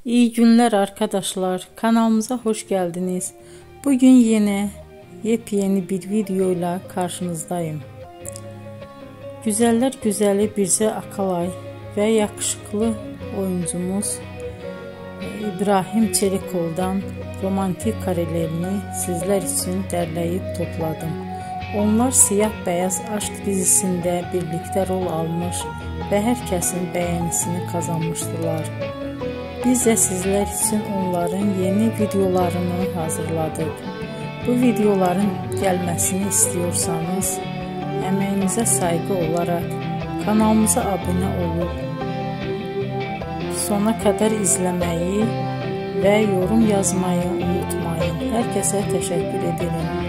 İyi günler arkadaşlar. Kanalımıza hoş geldiniz. Bugün yine yepyeni bir videoyla karşınızdayım. Güzeller güzeli Bircə Akalay ve yakışıklı oyuncumuz İbrahim Çelikov'dan romantik karelerini sizler için derleyip topladım. Onlar Siyah Beyaz Aşk dizisinde birlikte rol almış ve herkesin beğenisini kazanmıştılar. Biz de sizler için onların yeni videolarını hazırladık. Bu videoların gelmesini istiyorsanız emeğinize saygı olarak kanalımıza abone olup sona kadar izlemeyi ve yorum yazmayı unutmayın. Herkese teşekkür ederim.